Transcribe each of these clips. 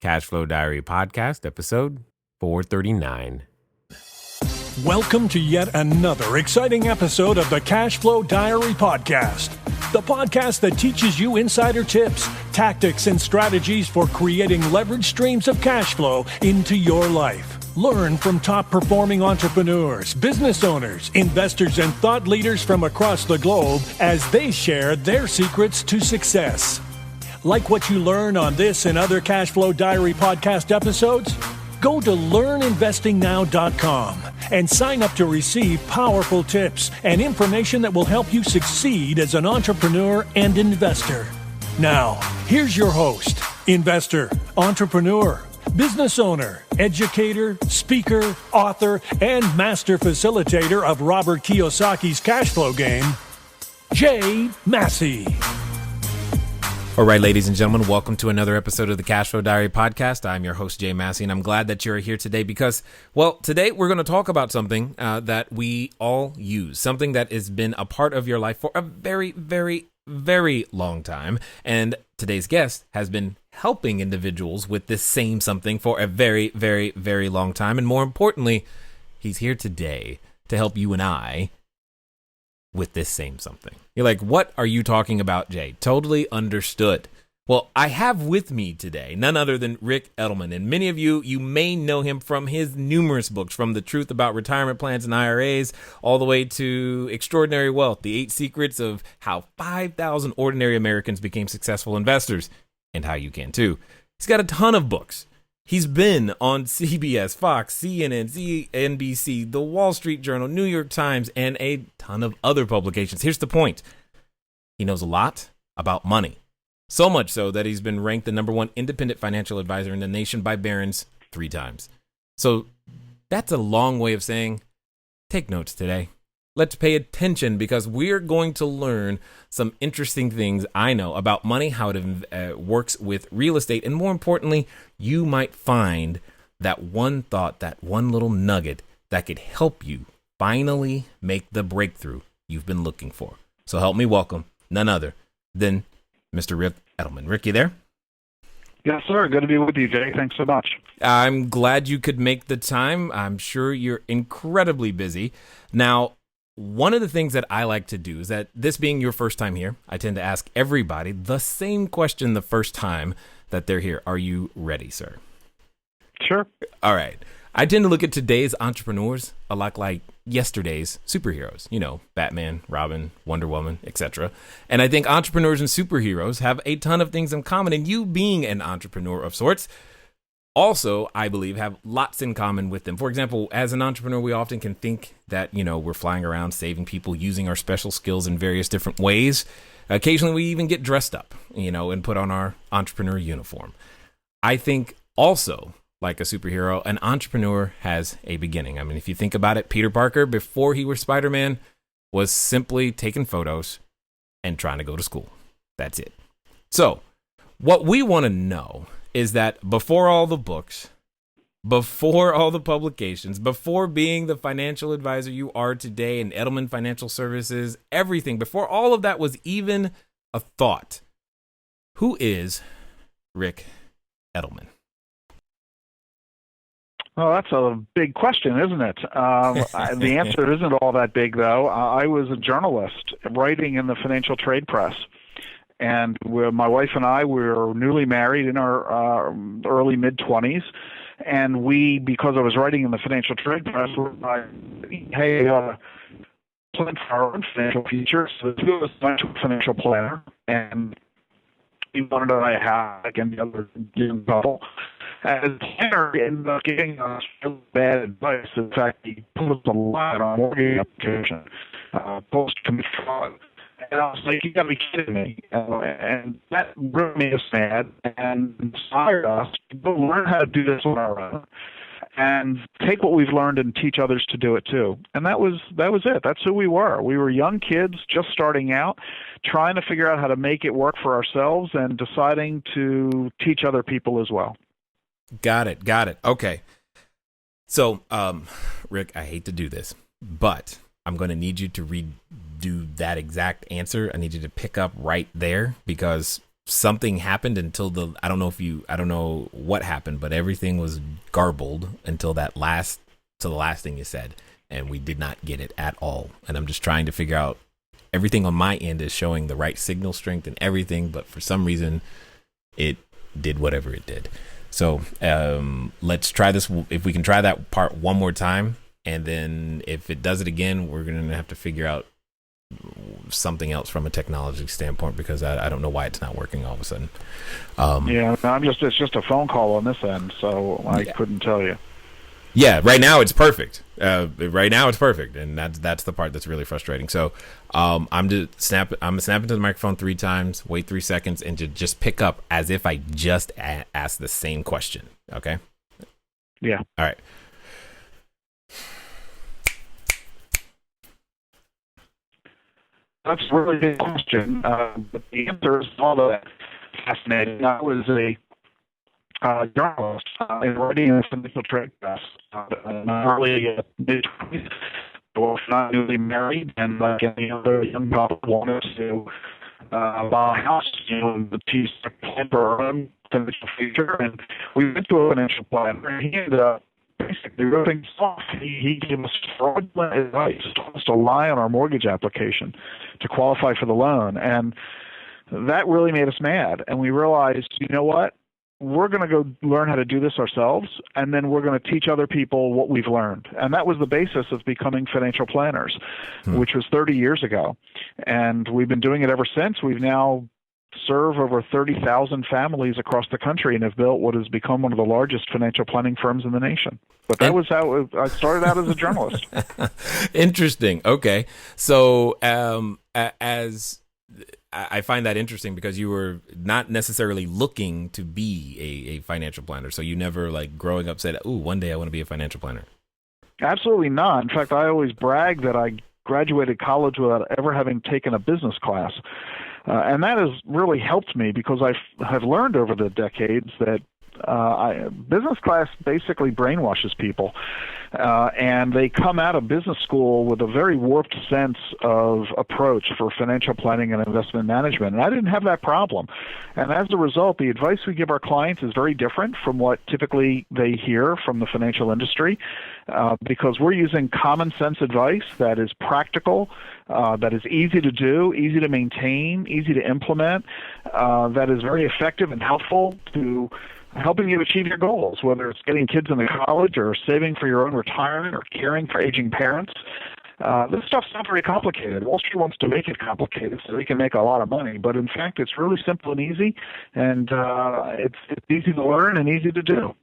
Cashflow Diary podcast, episode 439. Welcome to yet another exciting episode of the Cashflow Diary podcast, the podcast that teaches you insider tips, tactics, and strategies for creating leverage streams of cash flow into your life. Learn from top-performing entrepreneurs, business owners, investors, and thought leaders from across the globe as they share their secrets to success. Like what you learn on this and other Cashflow Diary podcast episodes? Go to learninvestingnow.com and sign up to receive powerful tips and information that will help you succeed as an entrepreneur and investor. Now, here's your host, investor, entrepreneur, business owner, educator, speaker, author, and master facilitator of Robert Kiyosaki's cash flow game, Jay Massey. All right, ladies and gentlemen, welcome to another episode of the Cashflow Diary podcast. I'm your host, Jay Massey, and I'm glad that you're here today because, well, today we're going to talk about something that we all use, something that has been a part of your life for a very, very, very long time. And today's guest has been helping individuals with this same something for a very, very, very long time. And more importantly, he's here today to help you and I with this same something. You're like, what are you talking about, Jay? Totally understood. Well, I have with me today none other than Ric Edelman. And many of you may know him from his numerous books, from The Truth About Retirement Plans and IRAs, all the way to Extraordinary Wealth, The 8 Secrets of How 5,000 Ordinary Americans Became Successful Investors, and how you can too. He's got a ton of books. He's been on CBS, Fox, CNN, NBC, The Wall Street Journal, New York Times, and a ton of other publications. Here's the point. He knows a lot about money. So much so that he's been ranked the #1 independent financial advisor in the nation by Barron's 3 times. So that's a long way of saying, take notes today. Let's pay attention because we're going to learn some interesting things I know about money, how it works with real estate, and more importantly, you might find that one thought, that one little nugget that could help you finally make the breakthrough you've been looking for. So help me welcome none other than Mr. Ric Edelman. Ric, you there? Yes, sir. Good to be with you, Jay. Thanks so much. I'm glad you could make the time. I'm sure you're incredibly busy. Now, one of the things that I like to do is that this being your first time here, I tend to ask everybody the same question the first time that they're here. Are you ready, sir? Sure. All right. I tend to look at today's entrepreneurs a lot like yesterday's superheroes, you know, Batman, Robin, Wonder Woman, etc. And I think entrepreneurs and superheroes have a ton of things in common. And you being an entrepreneur of sorts also, I believe, have lots in common with them. For example, as an entrepreneur, we often can think that, you know, we're flying around saving people using our special skills in various different ways. Occasionally, we even get dressed up, you know, and put on our entrepreneur uniform. I think also, like a superhero, an entrepreneur has a beginning. I mean, if you think about it, Peter Parker, before he was Spider-Man, was simply taking photos and trying to go to school. That's it. So what we want to know is that before all the books, before all the publications, before being the financial advisor you are today in Edelman Financial Services, everything, before all of that was even a thought, who is Ric Edelman? Well, that's a big question, isn't it? The answer isn't all that big, though. I was a journalist writing in the financial trade press. And my wife and I were newly married in our early mid-20s, and because I was writing in the financial trade press, we were like, hey, plan for our own financial future. So the two of us went to a financial planner, and we wanted to have like any other young couple. And the planner ended up giving us really bad advice. In fact, he put us a lot on our mortgage application, post-commit fraud. And I was like, you got to be kidding me. And that really made us mad and inspired us to learn how to do this on our own and take what we've learned and teach others to do it too. And that was it. That's who we were. We were young kids just starting out, trying to figure out how to make it work for ourselves and deciding to teach other people as well. Got it. Okay. So, Ric, I hate to do this, but I'm going to need you to redo that exact answer. I need you to pick up right there because something happened until I don't know what happened, but everything was garbled until the last thing you said, and we did not get it at all. And I'm just trying to figure out, everything on my end is showing the right signal strength and everything, but for some reason it did whatever it did. So let's try this. If we can try that part one more time, and then if it does it again, we're going to have to figure out something else from a technology standpoint, because I don't know why it's not working all of a sudden. It's just a phone call on this end, so I couldn't tell you. Yeah, right now it's perfect. And that's the part that's really frustrating. So I'm gonna snap into the microphone 3 times, wait 3 seconds, and just pick up as if I just asked the same question. Okay? Yeah. All right. That's a really good question. But the answer is all that fascinating. I was a journalist in writing a financial trade press in my early mid-20s. I was not newly married, and like any other young couple, wanted to buy a house, the piece plan for our own financial future. And we went to a financial planner, and he ended up basically ripping us off. He gave us fraudulent advice, told us to lie on our mortgage application to qualify for the loan. And that really made us mad. And we realized, you know what? We're going to go learn how to do this ourselves, and then we're going to teach other people what we've learned. And that was the basis of becoming financial planners, which was 30 years ago. And we've been doing it ever since. We've now serve over 30,000 families across the country and have built what has become one of the largest financial planning firms in the nation. But that was how I started out as a journalist. Interesting. Okay. So as I find that interesting, because you were not necessarily looking to be a financial planner. So you never, like, growing up said, "Ooh, one day I want to be a financial planner." Absolutely not. In fact, I always brag that I graduated college without ever having taken a business class. And that has really helped me, because I have learned over the decades that business class basically brainwashes people. And they come out of business school with a very warped sense of approach for financial planning and investment management. And I didn't have that problem. And as a result, the advice we give our clients is very different from what typically they hear from the financial industry, because we're using common sense advice that is practical, that is easy to do, easy to maintain, easy to implement, that is very effective and helpful to helping you achieve your goals, whether it's getting kids into college or saving for your own retirement or caring for aging parents. This stuff's not very complicated. Wall Street wants to make it complicated so they can make a lot of money, but in fact, it's really simple and easy, and it's easy to learn and easy to do.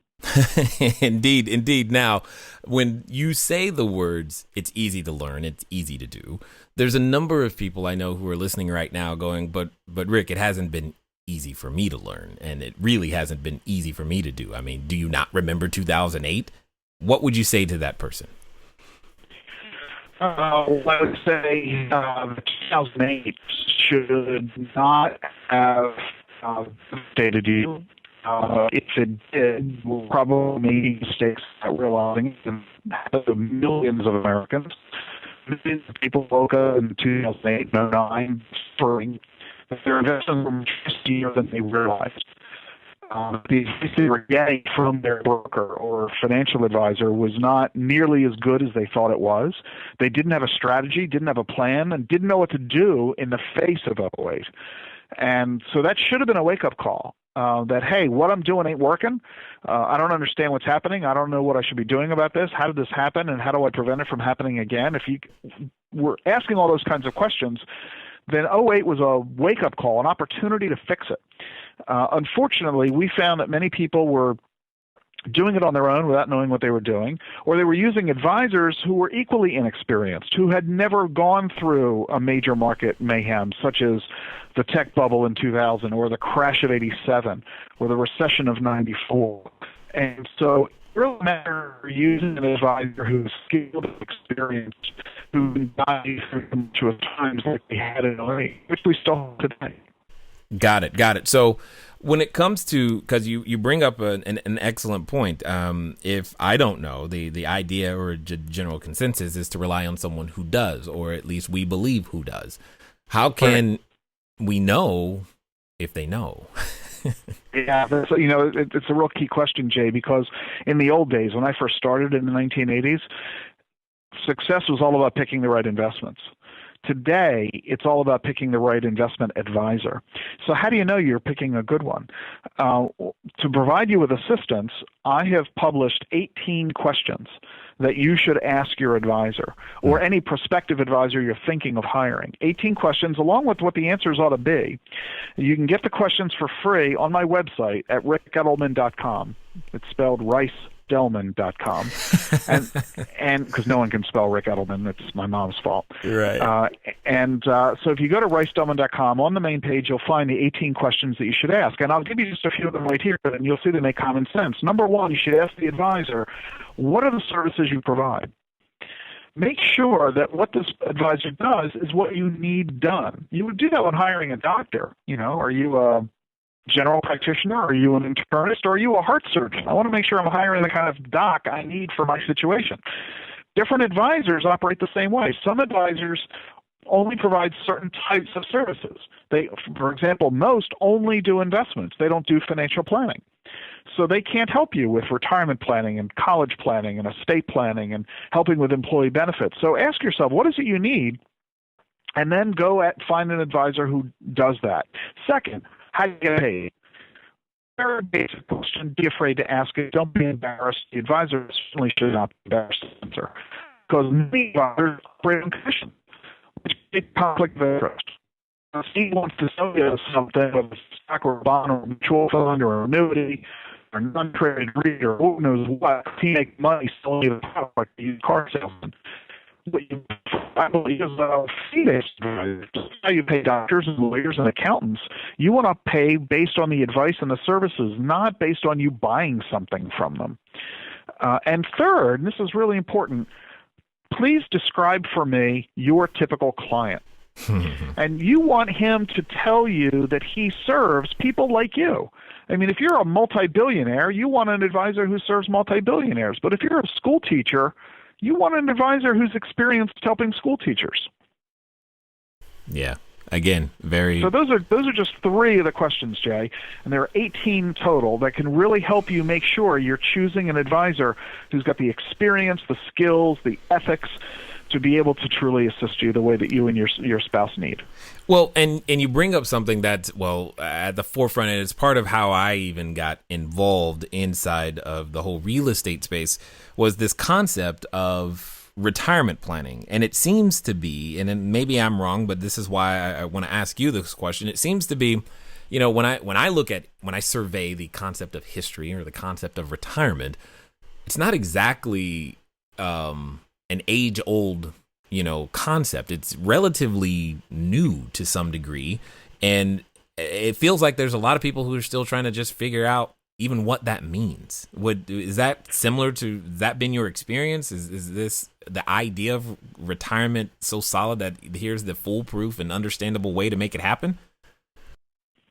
Indeed. Now, when you say the words, it's easy to learn, it's easy to do, there's a number of people I know who are listening right now going, but Rick, it hasn't been easy for me to learn, and it really hasn't been easy for me to do. I mean, do you not remember 2008? What would you say to that person? I would say 2008 should not have stated you. If it did, we'll probably make mistakes without realizing it, and happen to millions of Americans. Millions of people woke up in 2008, 2009, spring. Their investments were much riskier than they realized. The advice they were getting from their broker or financial advisor was not nearly as good as they thought it was. They didn't have a strategy, didn't have a plan, and didn't know what to do in the face of 2008. And so that should have been a wake-up call, that, hey, what I'm doing ain't working. I don't understand what's happening. I don't know what I should be doing about this. How did this happen, and how do I prevent it from happening again? If you were asking all those kinds of questions, then 2008 was a wake-up call, an opportunity to fix it. Unfortunately, we found that many people were doing it on their own without knowing what they were doing, or they were using advisors who were equally inexperienced, who had never gone through a major market mayhem, such as the tech bubble in 2000, or the crash of 87, or the recession of 94. And so it really matters using an advisor who's skilled and experienced, who got you through tumultuous times like we had in 2008, which we still have today. Got it. So when it comes to, because you bring up an excellent point, if I don't know, the idea or general consensus is to rely on someone who does, or at least we believe who does. How can we know if they know? Yeah, it's a real key question, Jay, because in the old days, when I first started in the 1980s, success was all about picking the right investments. Today, it's all about picking the right investment advisor. So how do you know you're picking a good one? To provide you with assistance, I have published 18 questions that you should ask your advisor or any prospective advisor you're thinking of hiring. 18 questions, along with what the answers ought to be. You can get the questions for free on my website at ricedelman.com. It's spelled ricedelman.com. and because no one can spell Ric Edelman, it's my mom's fault. Right. So if you go to ricedelman.com, on the main page, you'll find the 18 questions that you should ask. And I'll give you just a few of them right here, and you'll see they make common sense. Number one, you should ask the advisor, what are the services you provide? Make sure that what this advisor does is what you need done. You would do that when hiring a doctor. Are you a general practitioner? Are you an internist? Or are you a heart surgeon? I want to make sure I'm hiring the kind of doc I need for my situation. Different advisors operate the same way. Some advisors only provide certain types of services. For example, most only do investments. They don't do financial planning. So they can't help you with retirement planning and college planning and estate planning and helping with employee benefits. So ask yourself, what is it you need? And then find an advisor who does that. Second, how do you get paid? Very basic question. Be afraid to ask it. Don't be embarrassed. The advisor certainly should not be embarrassed to answer. Because many advisors operate on commission, which is a conflict of interest. If he wants to sell you something, whether it's a stock or a bond or a mutual fund or an annuity or a non-traded REIT or who knows what, he makes money selling you the product like a used car salesman. I believe is fee-based advisors. How you pay doctors and lawyers and accountants. You want to pay based on the advice and the services, not based on you buying something from them. And third, and this is really important, please describe for me your typical client. And you want him to tell you that he serves people like you. I mean, if you're a multi-billionaire, you want an advisor who serves multi-billionaires. But if you're a school teacher, you want an advisor who's experienced helping school teachers. Yeah. Again, very. So those are just three of the questions, Jay, and there are 18 total that can really help you make sure you're choosing an advisor who's got the experience, the skills, the ethics to be able to truly assist you the way that you and your spouse need. Well, and you bring up something that's, at the forefront, and it's part of how I even got involved inside of the whole real estate space, was this concept of retirement planning. And it seems to be, and maybe I'm wrong, but this is why I want to ask you this question. It seems to be, when I survey the concept of history or the concept of retirement, it's not exactly an age-old, concept. It's relatively new to some degree, and it feels like there's a lot of people who are still trying to just figure out even what that means. Is that similar to that been your experience? Is this the idea of retirement so solid that here's the foolproof and understandable way to make it happen?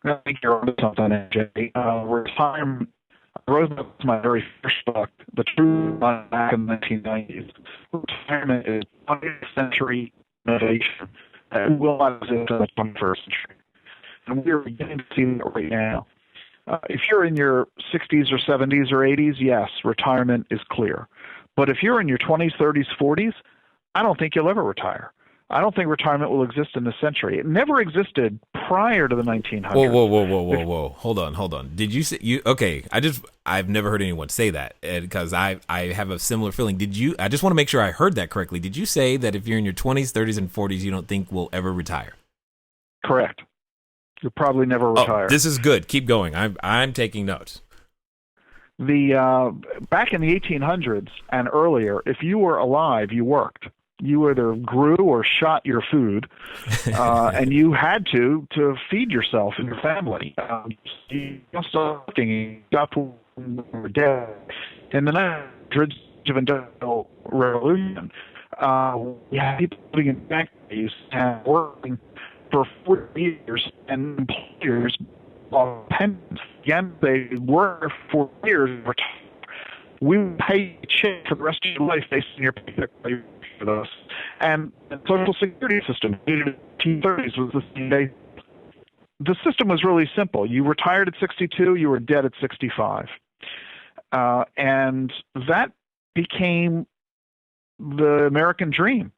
I think you're onto something, Jay. Retirement. I wrote about my very first book, The Truth, back in the 1990s. Retirement is 20th century innovation that will not exist in the 21st century. And we're beginning to see that right now. If you're in your 60s or 70s or 80s, yes, retirement is clear. But if you're in your 20s, 30s, 40s, I don't think you'll ever retire. I don't think retirement will exist in this century. It never existed prior to the 1900s. Whoa. Hold on. Did you say okay, I've never heard anyone say that because I have a similar feeling. I just want to make sure I heard that correctly. Did you say that if you're in your 20s, 30s, and 40s, you don't think we'll ever retire? Correct. You'll probably never retire. This is good. Keep going. I'm taking notes. Back in the 1800s and earlier, if you were alive, you worked. You either grew or shot your food, and you had to feed yourself and your family. You stopped working. You got to were dead. In the 1900s of Industrial Revolution, we had people living in factories and working for 40 years, and employers pensions. Again, they work for 4 years. We pay a check for the rest of your life based on your paycheck for us. And the Social Security system in the 1930s was the same day. the system was really simple. You retired at 62, you were dead at 65. And that became the American dream.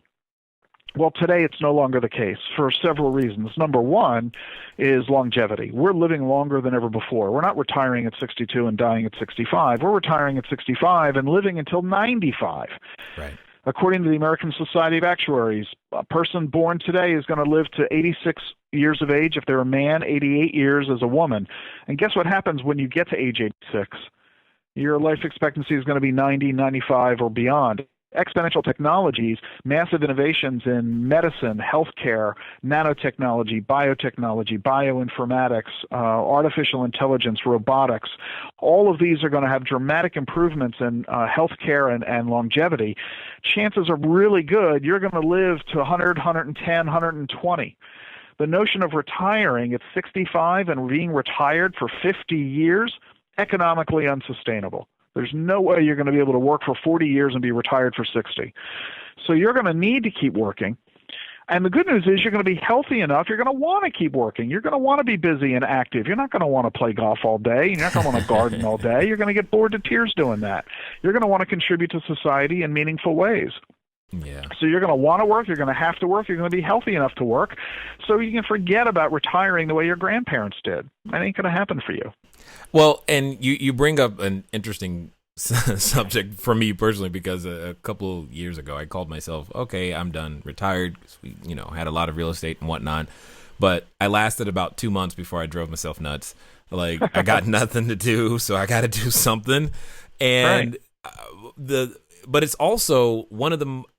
Well, today it's no longer the case for several reasons. Number one is longevity. We're living longer than ever before. We're not retiring at 62 and dying at 65. We're retiring at 65 and living until 95. Right. According to the American Society of Actuaries, a person born today is going to live to 86 years of age if they're a man, 88 years as a woman. And guess what happens when you get to age 86? Your life expectancy is going to be 90, 95, or beyond. Exponential technologies, massive innovations in medicine, healthcare, nanotechnology, biotechnology, bioinformatics, artificial intelligence, robotics, all of these are going to have dramatic improvements in healthcare and longevity. Chances are really good you're going to live to 100, 110, 120. The notion of retiring at 65 and being retired for 50 years, economically unsustainable. There's no way you're going to be able to work for 40 years and be retired for 60. So you're going to need to keep working. And the good news is you're going to be healthy enough. You're going to want to keep working. You're going to want to be busy and active. You're not going to want to play golf all day. You're not going to want to garden all day. You're going to get bored to tears doing that. You're going to want to contribute to society in meaningful ways. Yeah. So you're going to want to work. You're going to have to work. You're going to be healthy enough to work. So you can forget about retiring the way your grandparents did. That ain't going to happen for you. Well, and you bring up an interesting subject for me personally, because a couple of years ago I called myself, okay, I'm done, retired. We, had a lot of real estate and whatnot, but I lasted about 2 months before I drove myself nuts. Like, I got nothing to do, so I got to do something. And but it's also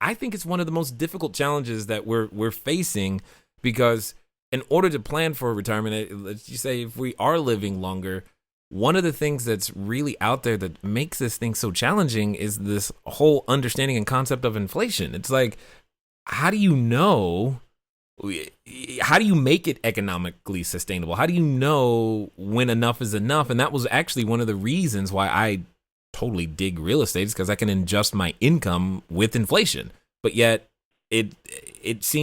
I think it's one of the most difficult challenges that we're facing, because in order to plan for retirement, let's just say if we are living longer, one of the things that's really out there that makes this thing so challenging is this whole understanding and concept of inflation. It's like, how do you make it economically sustainable? How do you know when enough is enough? And that was actually one of the reasons why I totally dig real estate, is because I can adjust my income with inflation. But yet it's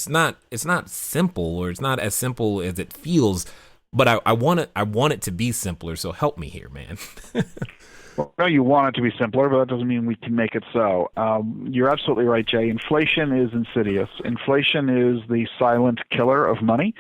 not simple, or it's not as simple as it feels. But I want it to be simpler. So help me here, man. Well, you want it to be simpler, but that doesn't mean we can make it so. You're absolutely right, Jay. Inflation is insidious. Inflation is the silent killer of money,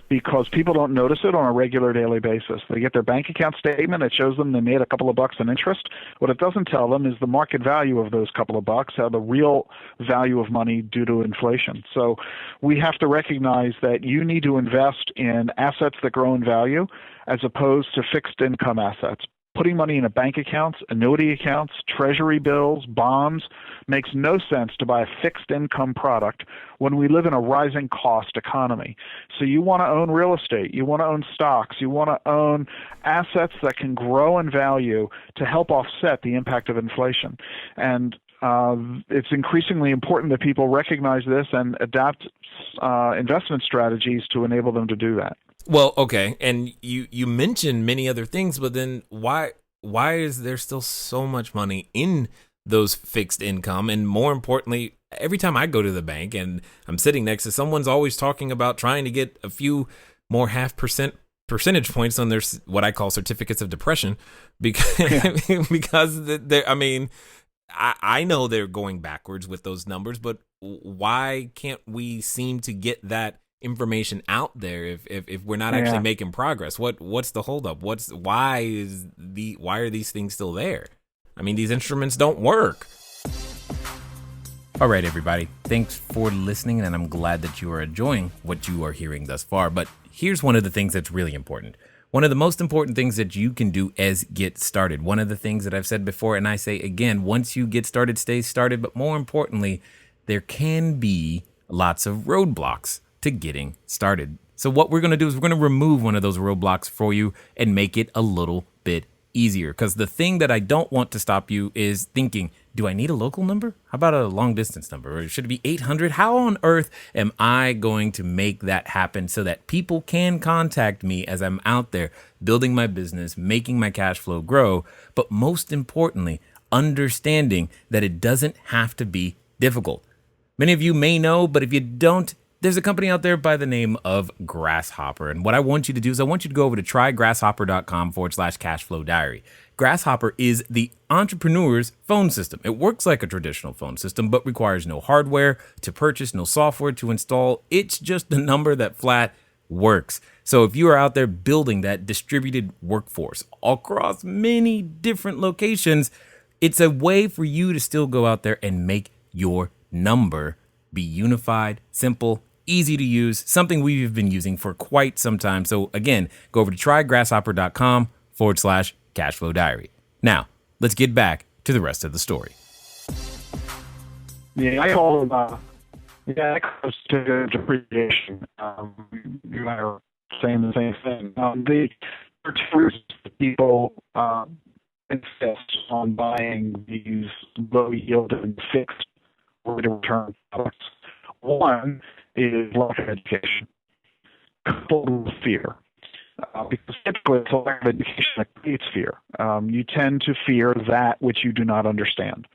because people don't notice it on a regular daily basis. They get their bank account statement. It shows them they made a couple of bucks in interest. What it doesn't tell them is the market value of those couple of bucks, the real value of money due to inflation. So we have to recognize that you need to invest in assets that grow in value as opposed to fixed income assets. Putting money in a bank accounts, annuity accounts, treasury bills, bonds makes no sense to buy a fixed income product when we live in a rising cost economy. So you want to own real estate, you want to own stocks, you want to own assets that can grow in value to help offset the impact of inflation. And it's increasingly important that people recognize this and adapt investment strategies to enable them to do that. Well, okay, and you mentioned many other things, but then why is there still so much money in those fixed income? And more importantly, every time I go to the bank and I'm sitting next to someone's always talking about trying to get a few more percentage points on their what I call certificates of depression, because I know they're going backwards with those numbers, but why can't we seem to get that information out there if we're not actually making progress? What's the holdup? Why are these things still there? I mean, these instruments don't work. All right, everybody. Thanks for listening, and I'm glad that you are enjoying what you are hearing thus far. But here's one of the things that's really important. One of the most important things that you can do is get started. One of the things that I've said before, and I say again, once you get started, stay started. But more importantly, there can be lots of roadblocks to getting started. So what we're going to do is we're going to remove one of those roadblocks for you and make it a little bit easier. Because the thing that I don't want to stop you is thinking, do I need a local number? How about a long distance number? Or should it be 800? How on earth am I going to make that happen so that people can contact me as I'm out there building my business, making my cash flow grow, but most importantly, understanding that it doesn't have to be difficult. Many of you may know, but if you don't, there's a company out there by the name of Grasshopper. And what I want you to do is I want you to go over to trygrasshopper.com/cashflow diary. Grasshopper is the entrepreneur's phone system. It works like a traditional phone system, but requires no hardware to purchase, no software to install. It's just a number that flat works. So if you are out there building that distributed workforce across many different locations, it's a way for you to still go out there and make your number be unified, simple, easy to use, something we've been using for quite some time. So again, go over to trygrasshopper.com/cashflow diary. Now, let's get back to the rest of the story. Yeah, I call them, that goes to depreciation. You and I are saying the same thing. The people insist on buying these low-yielding fixed rate of return products. One is lack of education, coupled with fear. Because typically it's a lack of education that creates fear. You tend to fear that which you do not understand.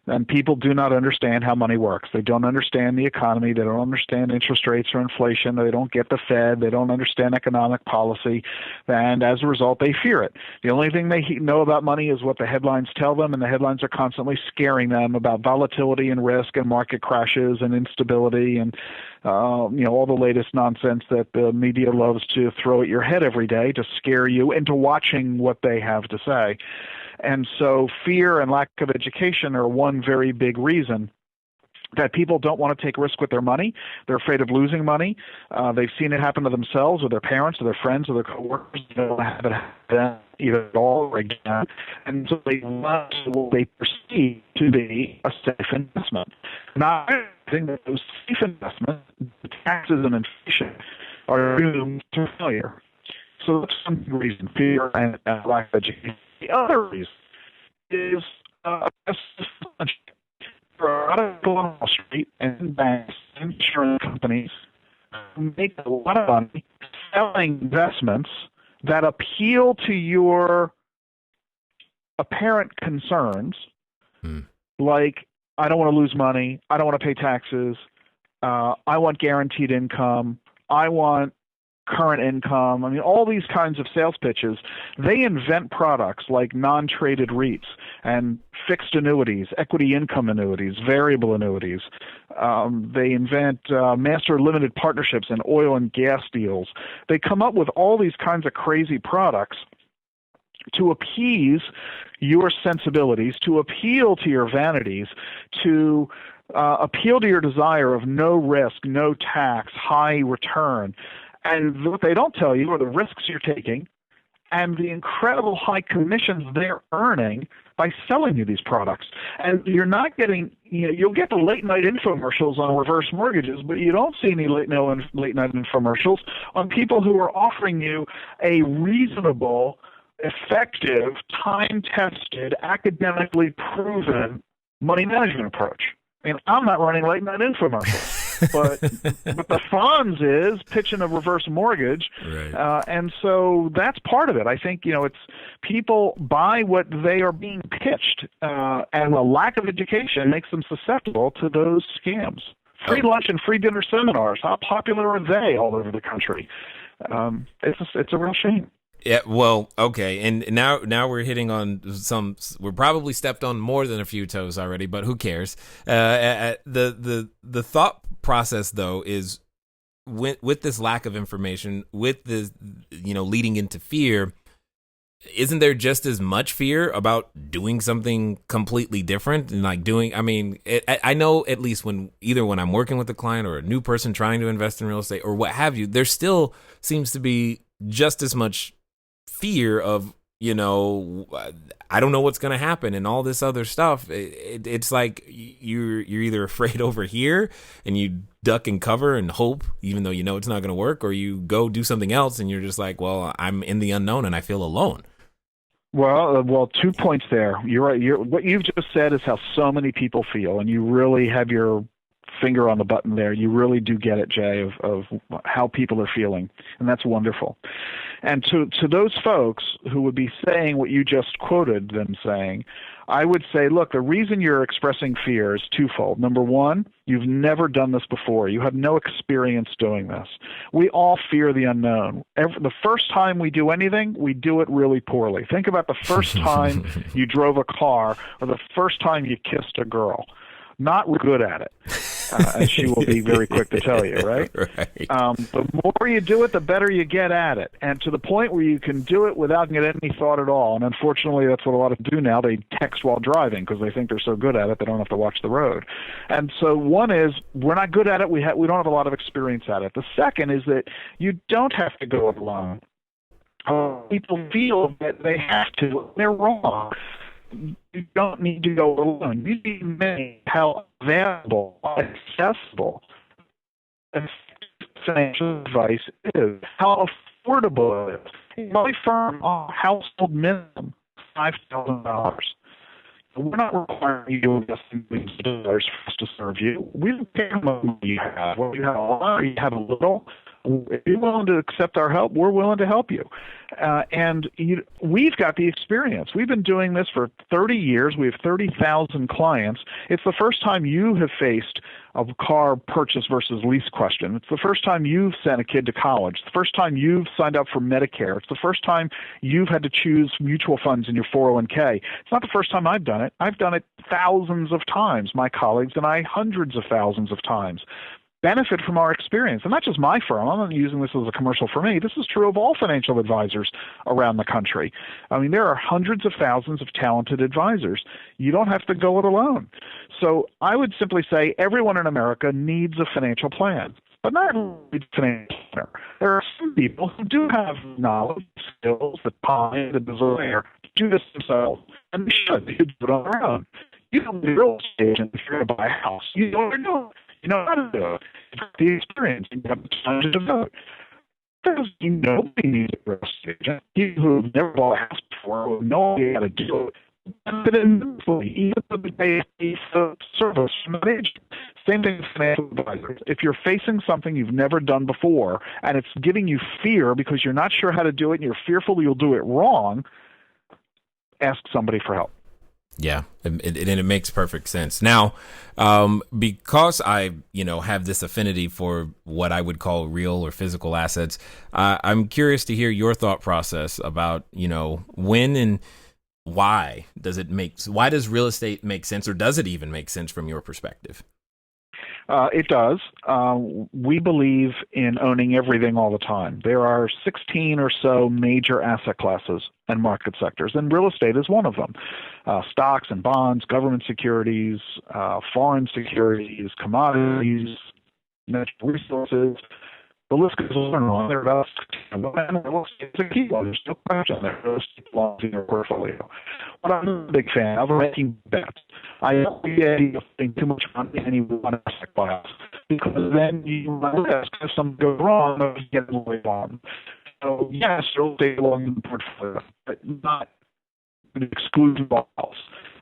And people do not understand how money works. They don't understand the economy. They don't understand interest rates or inflation. They don't get the Fed. They don't understand economic policy. And as a result, they fear it. The only thing they know about money is what the headlines tell them, and the headlines are constantly scaring them about volatility and risk and market crashes and instability and all the latest nonsense that the media loves to throw at your head every day to scare you into watching what they have to say. And so fear and lack of education are one very big reason that people don't want to take risk with their money. They're afraid of losing money. They've seen it happen to themselves or their parents or their friends or their coworkers. They don't have it happen either at all or again. And so they want what they perceive to be a safe investment. Not realizing that those safe investments, the taxes and inflation, are doomed to failure. So that's one reason, fear and lack of education. The other reason is there are a lot of people on Wall Street and banks and insurance companies who make a lot of money selling investments that appeal to your apparent concerns, like I don't want to lose money, I don't want to pay taxes, I want guaranteed income, I want current income. I mean, all these kinds of sales pitches, they invent products like non-traded REITs and fixed annuities, equity income annuities, variable annuities. They invent master limited partnerships and oil and gas deals. They come up with all these kinds of crazy products to appease your sensibilities, to appeal to your vanities, to appeal to your desire of no risk, no tax, high return. And what they don't tell you are the risks you're taking and the incredible high commissions they're earning by selling you these products. And you're not getting, you'll get the late night infomercials on reverse mortgages, but you don't see any late night infomercials on people who are offering you a reasonable, effective, time-tested, academically proven money management approach. I mean, I'm not running late night infomercials. but the funds is pitching a reverse mortgage, right. And so that's part of it. I think it's people buy what they are being pitched, and a lack of education makes them susceptible to those scams. Free lunch and free dinner seminars. How popular are they all over the country? It's a real shame. Yeah, well, okay, and now we're hitting on we're probably stepped on more than a few toes already, but who cares? The thought process though is with this lack of information, with this leading into fear, isn't there just as much fear about doing something completely different and I know at least when I'm working with a client or a new person trying to invest in real estate or what have you, there still seems to be just as much fear of I don't know what's going to happen and all this other stuff. It's like you're either afraid over here and you duck and cover and hope, even though it's not going to work, or you go do something else and you're just like, well, I'm in the unknown and I feel alone. Well, 2 points there. You're right. What you've just said is how so many people feel, and you really have your finger on the button there. You really do get it, Jay, of how people are feeling, and that's wonderful. And to those folks who would be saying what you just quoted them saying, I would say, look, the reason you're expressing fear is twofold. Number one, you've never done this before. You have no experience doing this. We all fear the unknown. The first time we do anything, we do it really poorly. Think about the first time you drove a car or the first time you kissed a girl. Not good at it, as she will be very quick to tell you, right? Right. The more you do it, the better you get at it, and to the point where you can do it without getting any thought at all. And unfortunately, that's what a lot of people do now. They text while driving because they think they're so good at it, they don't have to watch the road. And so one is, we're not good at it. We don't have a lot of experience at it. The second is that you don't have to go it alone. People feel that they have to. They're wrong. You don't need to go alone. You need to make how available, accessible, and financial advice is, how affordable it is. In my firm, household minimum $5,000. We're not requiring you to invest in millions of dollars for us to serve you. We don't care how much money you have. Whether you have a lot or you have a little. If you're willing to accept our help, we're willing to help you. We've got the experience. We've been doing this for 30 years. We have 30,000 clients. It's the first time you have faced a car purchase versus lease question. It's the first time you've sent a kid to college. It's the first time you've signed up for Medicare. It's the first time you've had to choose mutual funds in your 401k. It's not the first time I've done it. I've done it thousands of times. My colleagues and I, hundreds of thousands of times. Benefit from our experience. And not just my firm. I'm not using this as a commercial for me. This is true of all financial advisors around the country. I mean, there are hundreds of thousands of talented advisors. You don't have to go it alone. So I would simply say everyone in America needs a financial plan, but not every financial planner. There are some people who do have knowledge, skills, the time, the desire to do this themselves, and they should. They should do it on their own. You don't need a real estate agent if you're going to buy a house. You know what you're doing. You know how to do it. You've got the experience. You have the time to devote. Because nobody needs a real estate agent. People who have never bought a house before, who have no idea how to do it, benefit immensely, even though they pay a service from an agent. Same thing with financial advisors. If you're facing something you've never done before and it's giving you fear because you're not sure how to do it and you're fearful you'll do it wrong, ask somebody for help. Yeah, and it makes perfect sense. Now, because I, have this affinity for what I would call real or physical assets, I'm curious to hear your thought process about, when and why why does real estate make sense, or does it even make sense from your perspective? It does. We believe in owning everything all the time. There are 16 or so major asset classes and market sectors, and real estate is one of them. Stocks and bonds, government securities, foreign securities, commodities, natural resources. The list goes on and on. There are about 16 of them, and real estate is a key one. There's no question that real estate belongs in your portfolio. But I'm a big fan of making bets. I don't think of putting too much money in any one asset class, because then you run risk if something goes wrong or you get it way wrong. So yes, real estate belongs in the portfolio, but not an exclusive else.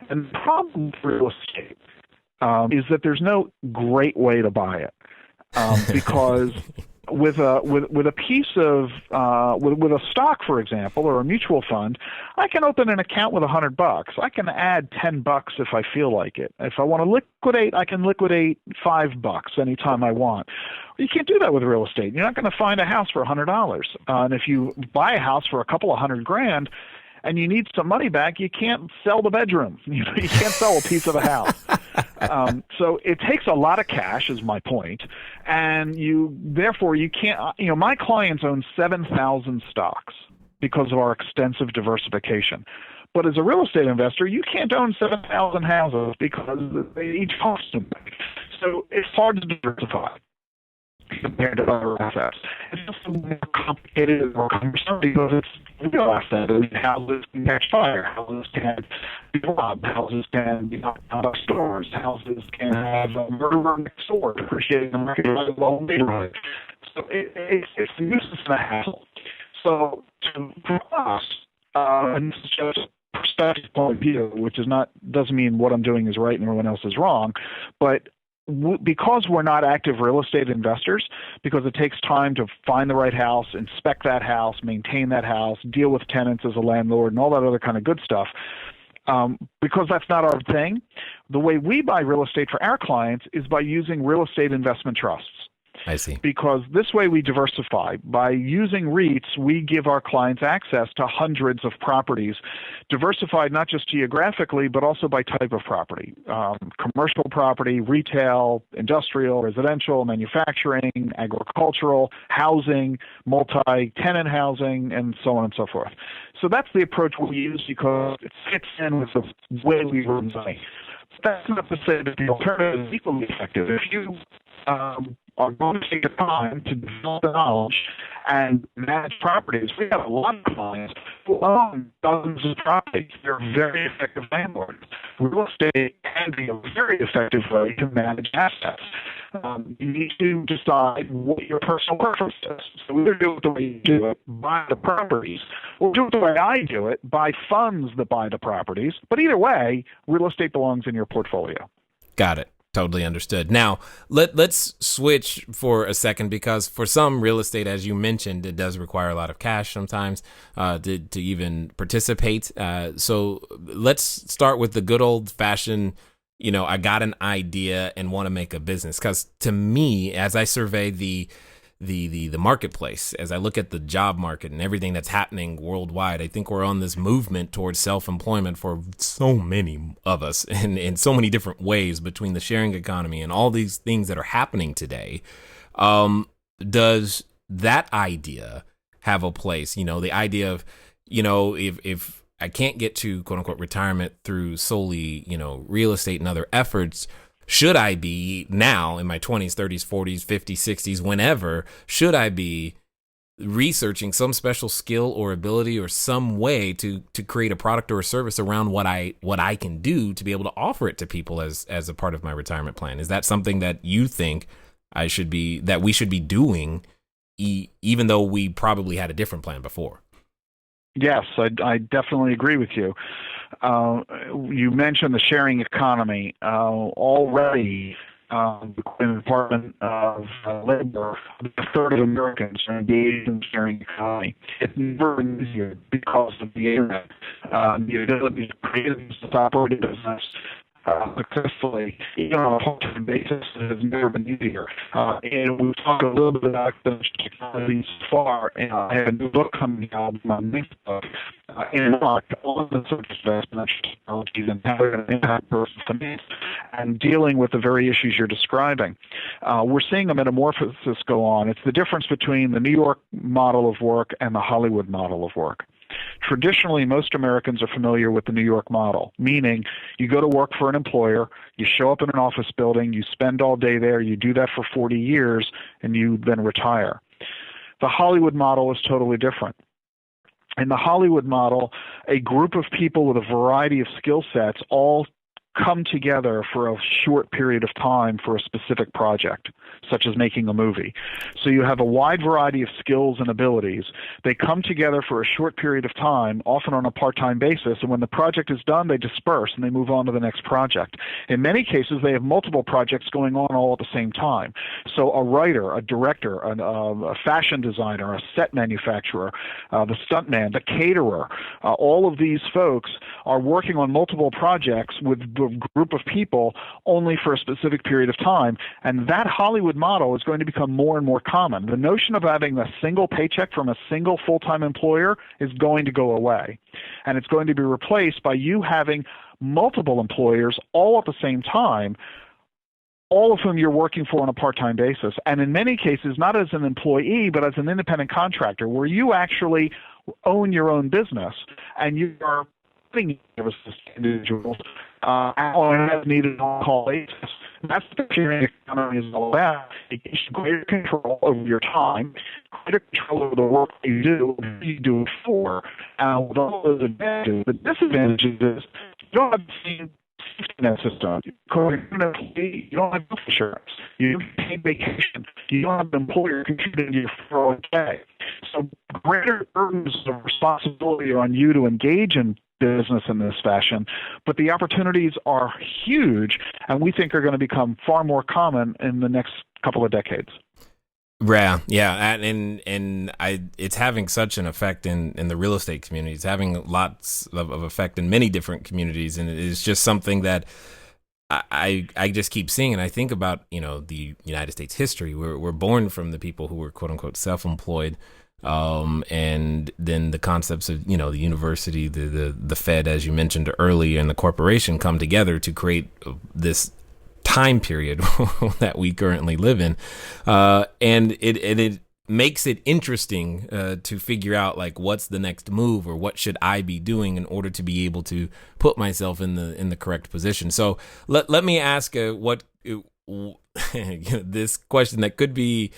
And the problem with real estate is that there's no great way to buy it, because with a piece of with a stock, for example, or a mutual fund, I can open an account with $100. I can add $10 if I feel like it. If I want to liquidate, I can liquidate $5 anytime I want. You can't do that with real estate. You're not going to find a house for $100. And if you buy a house for a couple of $100,000 and you need some money back, you can't sell the bedroom. You can't sell a piece of a house. So it takes a lot of cash, is my point, and therefore you can't. My clients own 7,000 stocks because of our extensive diversification. But as a real estate investor, you can't own 7,000 houses because they each cost too much. So it's hard to diversify compared to other assets. It's just more complicated and more cumbersome because it's real assets. Houses can catch fire, houses can be robbed, houses can be knocked out of stores, houses can have a murderer next door depreciating the market of the whole neighborhood. So it's a nuisance and a hassle. So for us, and this is just a perspective point of view, which doesn't mean what I'm doing is right and everyone else is wrong, but because we're not active real estate investors, because it takes time to find the right house, inspect that house, maintain that house, deal with tenants as a landlord, and all that other kind of good stuff, because that's not our thing, the way we buy real estate for our clients is by using real estate investment trusts. I see. Because this way we diversify. By using REITs, we give our clients access to hundreds of properties, diversified not just geographically, but also by type of property. Commercial property, retail, industrial, residential, manufacturing, agricultural, housing, multi-tenant housing, and so on and so forth. So that's the approach we use because it fits in with the way we run money. That's not to say that the alternative is equally effective. If you are going to take the time to develop the knowledge and manage properties, we have a lot of clients who own dozens of properties. They're very effective landlords. Real estate can be a very effective way to manage assets. You need to decide what your personal preference is. So either do it the way you do it, buy the properties, or do it the way I do it, buy funds that buy the properties. But either way, real estate belongs in your portfolio. Got it. Totally understood. Now, let's switch for a second, because for some real estate, as you mentioned, it does require a lot of cash sometimes to even participate. So let's start with the good old fashioned, I got an idea and want to make a business. Because to me, as I survey the marketplace, as I look at the job market and everything that's happening worldwide, I think we're on this movement towards self-employment for so many of us in so many different ways between the sharing economy and all these things that are happening today. Does that idea have a place? The idea of, if I can't get to quote unquote retirement through solely, real estate and other efforts, should I be now in my 20s, 30s, 40s, 50s, 60s, whenever, should I be researching some special skill or ability or some way to create a product or a service around what I can do to be able to offer it to people as a part of my retirement plan? Is that something that you think we should be doing, even though we probably had a different plan before? Yes, I definitely agree with you. You mentioned the sharing economy. Already, in the Department of Labor, a third of Americans are engaged in the sharing economy. It's never been easier because of the internet. The ability to create a business, operate a business successfully, even on a part-time basis, has never been easier. And we've talked a little bit about the technology so far. And I have a new book coming out, my next book, in March, on the subject of exponential technologies and how they're going to impact personal finance and dealing with the very issues you're describing. We're seeing a metamorphosis go on. It's the difference between the New York model of work and the Hollywood model of work. Traditionally, most Americans are familiar with the New York model, meaning you go to work for an employer, you show up in an office building, you spend all day there, you do that for 40 years, and you then retire. The Hollywood model is totally different. In the Hollywood model, a group of people with a variety of skill sets all come together for a short period of time for a specific project, such as making a movie. So you have a wide variety of skills and abilities. They come together for a short period of time, often on a part-time basis, and when the project is done, they disperse and they move on to the next project. In many cases, they have multiple projects going on all at the same time. So a writer, a director, a fashion designer, a set manufacturer, the stuntman, the caterer, all of these folks are working on multiple projects with a group of people only for a specific period of time. And that Hollywood model is going to become more and more common. The notion of having a single paycheck from a single full-time employer is going to go away. And it's going to be replaced by you having multiple employers all at the same time, all of whom you're working for on a part-time basis. And in many cases, not as an employee, but as an independent contractor, where you actually own your own business and you are putting services to individuals on as needed on-call basis. That's what the sharing economy is all about. It gives you greater control over your time, greater control over the work you do, who you do it for. With all those advantages, the disadvantages is you don't have the same safety net system. According to an employee, you don't have health insurance. You don't pay vacation. You don't have an employer contributing to your 401k. So greater burdens of responsibility are on you to engage in business in this fashion, but the opportunities are huge, and we think are going to become far more common in the next couple of decades. Yeah, and it's having such an effect in the real estate community. It's having lots of effect in many different communities, and it is just something that I just keep seeing. And I think about, the United States history. We're born from the people who were quote unquote self-employed. And then the concepts of, the university, the Fed, as you mentioned earlier, and the corporation come together to create this time period that we currently live in. And it makes it interesting to figure out, like, what's the next move, or what should I be doing in order to be able to put myself in the correct position. So let me ask this question that could be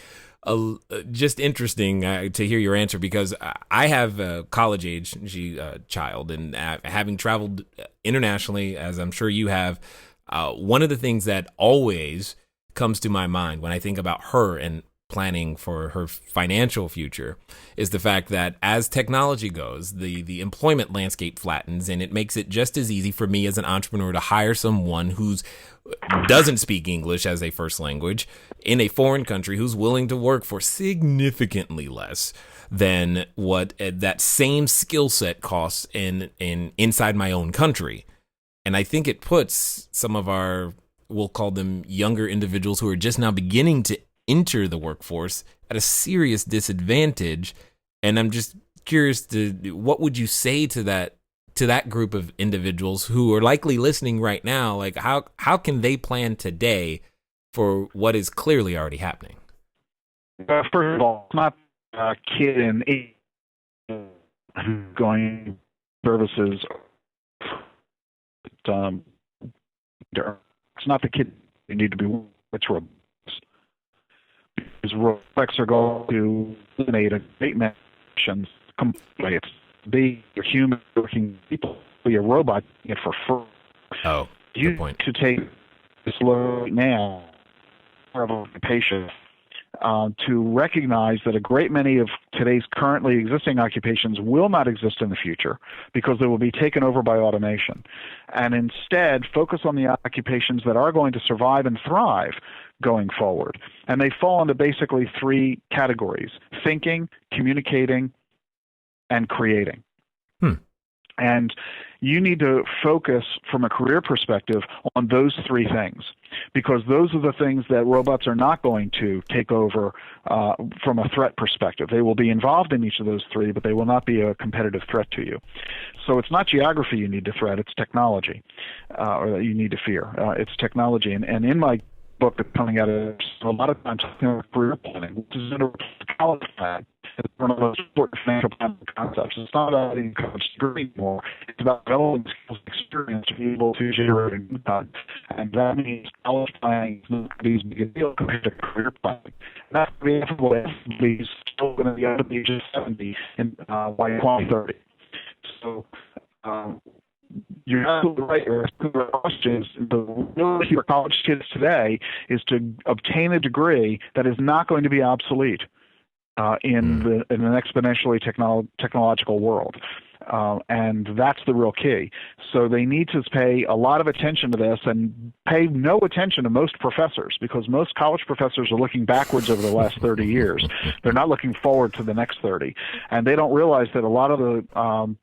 just interesting to hear your answer, because I have a college age child, and having traveled internationally, as I'm sure you have, one of the things that always comes to my mind when I think about her and planning for her financial future is the fact that as technology goes, the employment landscape flattens, and it makes it just as easy for me as an entrepreneur to hire someone who's doesn't speak English as a first language in a foreign country, who's willing to work for significantly less than what that same skill set costs in inside my own country. And I think it puts some of our, we'll call them younger individuals who are just now beginning to enter the workforce at a serious disadvantage. And I'm just curious what would you say to that group of individuals who are likely listening right now? Like, how can they plan today for what is clearly already happening? First of all, it's not a kid in going services. It's not the kid you need to be. It's robots. Because robots are going to eliminate a great missions completely. It's be a human working people, be a robot it for free. Oh, you good point. To take this load now of occupation to recognize that a great many of today's currently existing occupations will not exist in the future because they will be taken over by automation, and instead focus on the occupations that are going to survive and thrive going forward. And they fall into basically three categories: thinking, communicating, and creating. And you need to focus from a career perspective on those three things, because those are the things that robots are not going to take over from a threat perspective. They will be involved in each of those three, but they will not be a competitive threat to you. So it's not geography you need to threat, it's technology, or that you need to fear. It's technology. And in my book that's coming out, a lot of times career planning, which is in a college plan. It's one of the most important financial planning concepts. It's not about getting a college degree anymore. It's about developing skills and experience to be able to generate income. And that means college planning is not going to be as big a deal compared to career planning. And that's going to be still going to be out of the age of 70 by 2030. So you're absolutely right. Your question is, the ability for college kids today is to obtain a degree that is not going to be obsolete in an exponentially technological world. And that's the real key. So they need to pay a lot of attention to this and pay no attention to most professors, because most college professors are looking backwards over the last 30 years. They're not looking forward to the next 30. And they don't realize that a lot of the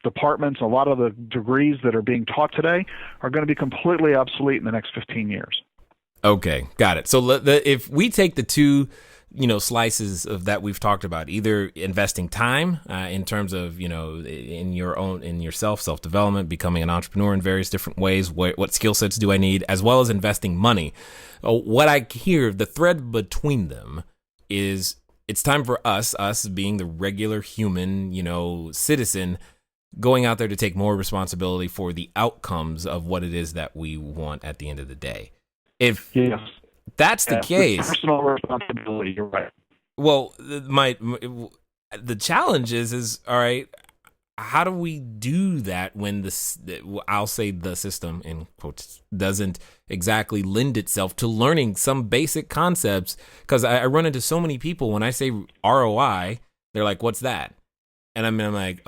departments, a lot of the degrees that are being taught today are going to be completely obsolete in the next 15 years. Okay, got it. So if we take the two slices of that we've talked about, either investing time in terms of, in yourself, self-development, becoming an entrepreneur in various different ways, what skill sets do I need, as well as investing money. What I hear, the thread between them is it's time for us being the regular human, citizen, going out there to take more responsibility for the outcomes of what it is that we want at the end of the day. If that's the case, personal responsibility, you're right. Well, the challenge is all right, how do we do that when I'll say the system in quotes doesn't exactly lend itself to learning some basic concepts? Because I run into so many people when I say ROI, they're like, what's that? And I'm like,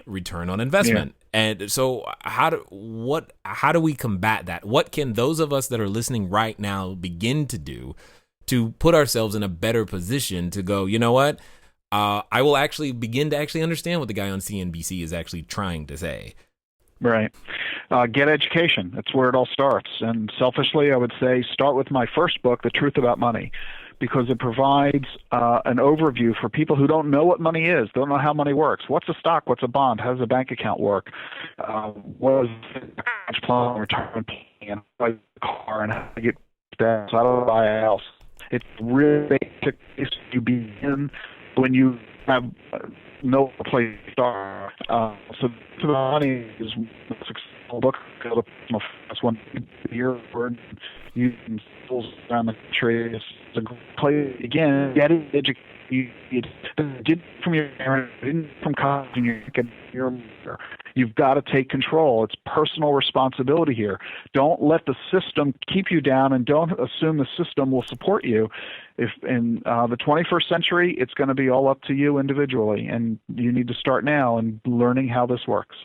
return on investment. Yeah. And so how do we combat that? What can those of us that are listening right now begin to do to put ourselves in a better position to go, you know what? I will actually begin to actually understand what the guy on CNBC is actually trying to say. Right. Get education. That's where it all starts. And selfishly, I would say start with my first book, The Truth About Money, because it provides an overview for people who don't know what money is, don't know how money works. What's a stock? What's a bond? How does a bank account work? What is a plan, retirement plan, buy a car, and how to get that? So I don't buy a house. It's really basic. You begin when you have no place to start. So the money is a successful book. That's one year word using tools around the country. It's a great place again. Get it educated. You did from your parents, didn't from college, and you've got to take control. It's personal responsibility here. Don't let the system keep you down, and don't assume the system will support you. If in the 21st century, it's going to be all up to you individually, and you need to start now in learning how this works.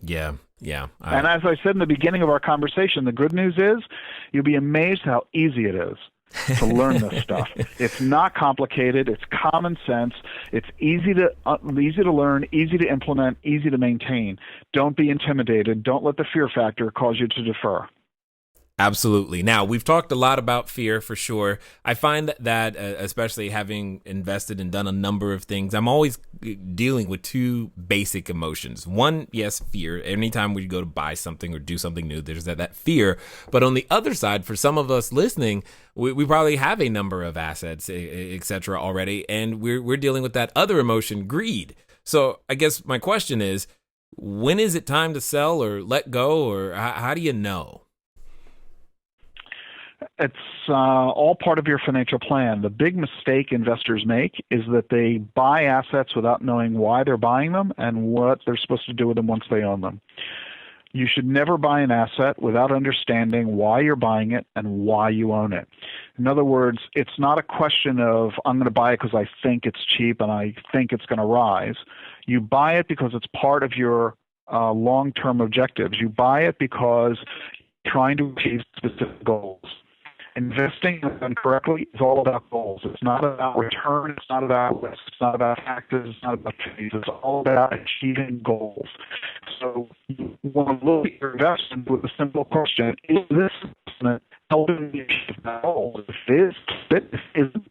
Yeah. And as I said in the beginning of our conversation, the good news is you'll be amazed how easy it is to learn this stuff. It's not complicated. It's common sense. It's easy to learn, easy to implement, easy to maintain. Don't be intimidated. Don't let the fear factor cause you to defer. Absolutely. Now, we've talked a lot about fear for sure. I find that especially having invested and done a number of things, I'm always dealing with two basic emotions. One, yes, fear. Anytime we go to buy something or do something new, there's that fear. But on the other side, for some of us listening, we probably have a number of assets, et cetera, already, and we're dealing with that other emotion, greed. So I guess my question is, when is it time to sell or let go, or how do you know? It's all part of your financial plan. The big mistake investors make is that they buy assets without knowing why they're buying them and what they're supposed to do with them once they own them. You should never buy an asset without understanding why you're buying it and why you own it. In other words, it's not a question of, I'm going to buy it because I think it's cheap and I think it's going to rise. You buy it because it's part of your long-term objectives. You buy it because you're trying to achieve specific goals. Investing done correctly is all about goals. It's not about return. It's not about risk. It's not about taxes. It's not about fees. It's all about achieving goals. So you want to look at your investment with a simple question: is this investment helping me achieve my goals? If it is, it isn't.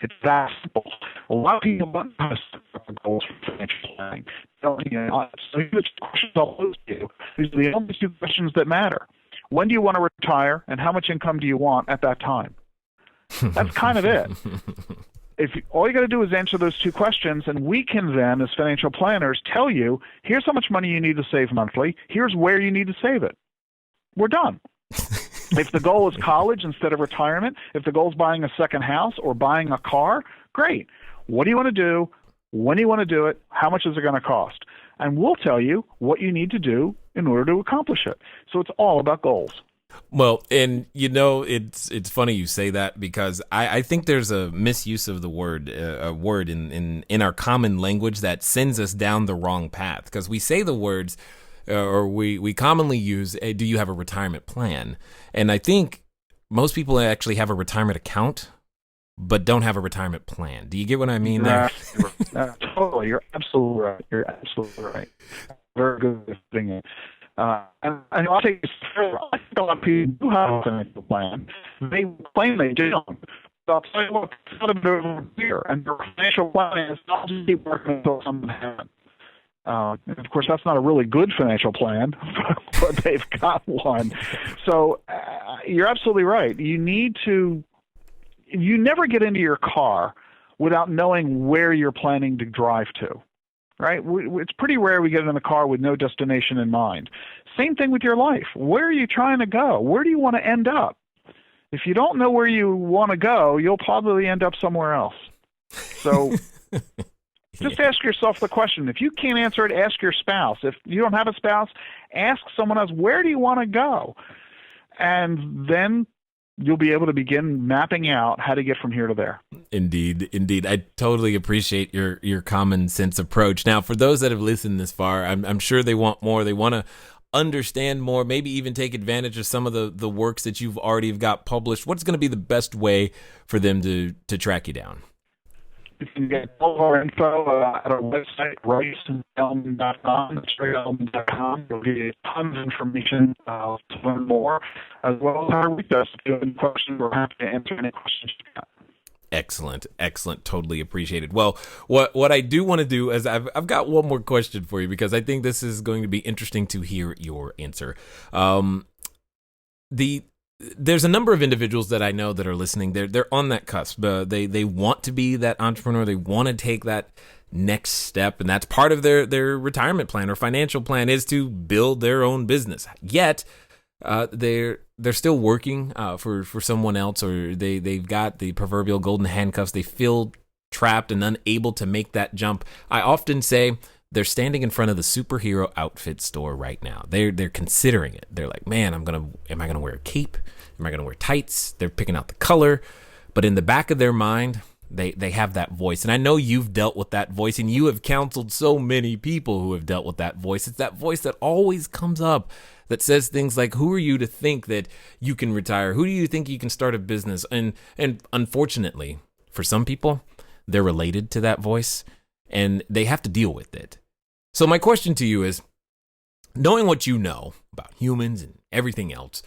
It's that simple. A lot of people don't know how to set up goals for financial planning. So here's the questions I'll pose to you. These are the only two questions that matter. When do you want to retire, and how much income do you want at that time? That's kind of it. All you got to do is answer those two questions, and we can then, as financial planners, tell you, here's how much money you need to save monthly. Here's where you need to save it. We're done. If the goal is college instead of retirement, if the goal is buying a second house or buying a car, great. What do you want to do? When do you want to do it? How much is it going to cost? And we'll tell you what you need to do in order to accomplish it. So it's all about goals. Well, and it's funny you say that, because I think there's a misuse of the word, a word in our common language that sends us down the wrong path, because we say the words, or we commonly use, hey, do you have a retirement plan? And I think most people actually have a retirement account, but don't have a retirement plan. Do you get what I mean there? Totally. You're absolutely right. You're absolutely right. Very good thing. And I'll take this further. I think a lot of people do have a financial plan. They claim they don't. So I'll tell you what, it's not a bit over here. And their financial plan is not just keep working until something happens. Of course, that's not a really good financial plan, but they've got one. So you're absolutely right. You never get into your car without knowing where you're planning to drive to, right? It's pretty rare we get in the car with no destination in mind. Same thing with your life. Where are you trying to go? Where do you want to end up? If you don't know where you want to go, you'll probably end up somewhere else. So just ask yourself the question. If you can't answer it, ask your spouse. If you don't have a spouse, ask someone else, where do you want to go? And then you'll be able to begin mapping out how to get from here to there. Indeed, indeed. I totally appreciate your common sense approach. Now, for those that have listened this far, I'm sure they want more. They want to understand more, maybe even take advantage of some of the works that you've already got published. What's going to be the best way for them to track you down? You can get all of our info at our website, riceedelman.com. That's riceedelman.com. You'll get tons of information to learn more, as well as how to reach us. If you have any questions, we're happy to answer any questions you got. Excellent, excellent. Totally appreciated. Well, what I do want to do is I've got one more question for you, because I think this is going to be interesting to hear your answer. There's a number of individuals that I know that are listening. They're on that cusp. They want to be that entrepreneur. They want to take that next step, and that's part of their retirement plan or financial plan, is to build their own business. Yet they're still working for someone else, or they've got the proverbial golden handcuffs. They feel trapped and unable to make that jump. I often say they're standing in front of the superhero outfit store right now. They're considering it. They're like, man, am I gonna wear a cape? Am I gonna wear tights? They're picking out the color, but in the back of their mind, they have that voice. And I know you've dealt with that voice, and you have counseled so many people who have dealt with that voice. It's that voice that always comes up that says things like, who are you to think that you can retire? Who do you think you can start a business? And unfortunately, for some people, they're related to that voice, and they have to deal with it. So my question to you is, knowing what you know about humans and everything else,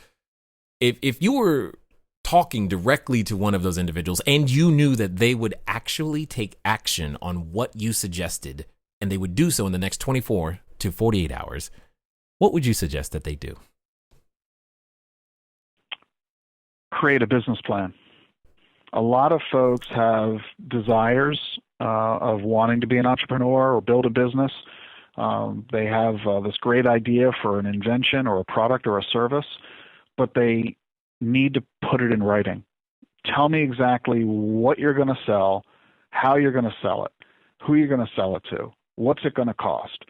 if you were talking directly to one of those individuals and you knew that they would actually take action on what you suggested, and they would do so in the next 24 to 48 hours, what would you suggest that they do? Create a business plan. A lot of folks have desires of wanting to be an entrepreneur or build a business. They have this great idea for an invention or a product or a service, but they need to put it in writing. Tell me exactly what you're going to sell, how you're going to sell it, who you're going to sell it to, what's it going to cost.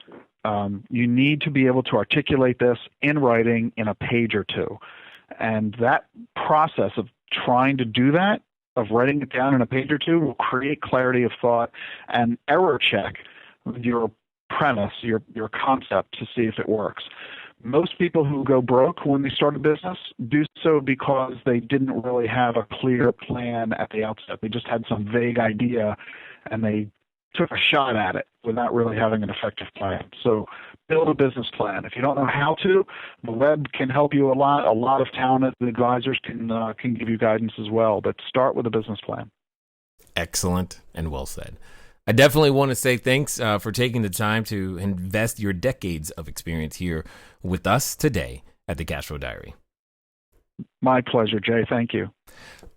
You need to be able to articulate this in writing in a page or two. And that process of trying to do that, of writing it down in a page or two, will create clarity of thought and error check your premise, your concept, to see if it works. Most people who go broke when they start a business do so because they didn't really have a clear plan at the outset. They just had some vague idea and they took a shot at it without really having an effective plan. So build a business plan. If you don't know how to, the web can help you a lot. A lot of talented advisors can give you guidance as well, but start with a business plan. Excellent and well said. I definitely want to say thanks for taking the time to invest your decades of experience here with us today at the Cashflow Diary. My pleasure, Jay. Thank you.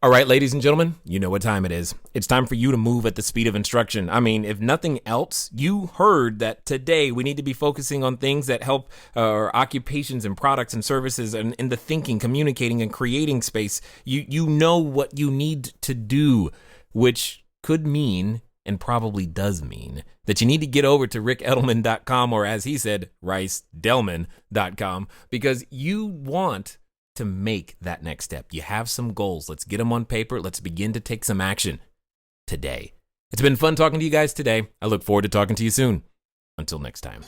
All right, ladies and gentlemen, you know what time it is. It's time for you to move at the speed of instruction. I mean, if nothing else, you heard that today we need to be focusing on things that help our occupations and products and services and in the thinking, communicating, and creating space. You know what you need to do, which could mean, and probably does mean, that you need to get over to ricedelman.com, or as he said, riceedelman.com, because you want to make that next step. You have some goals. Let's get them on paper. Let's begin to take some action today. It's been fun talking to you guys today. I look forward to talking to you soon. Until next time.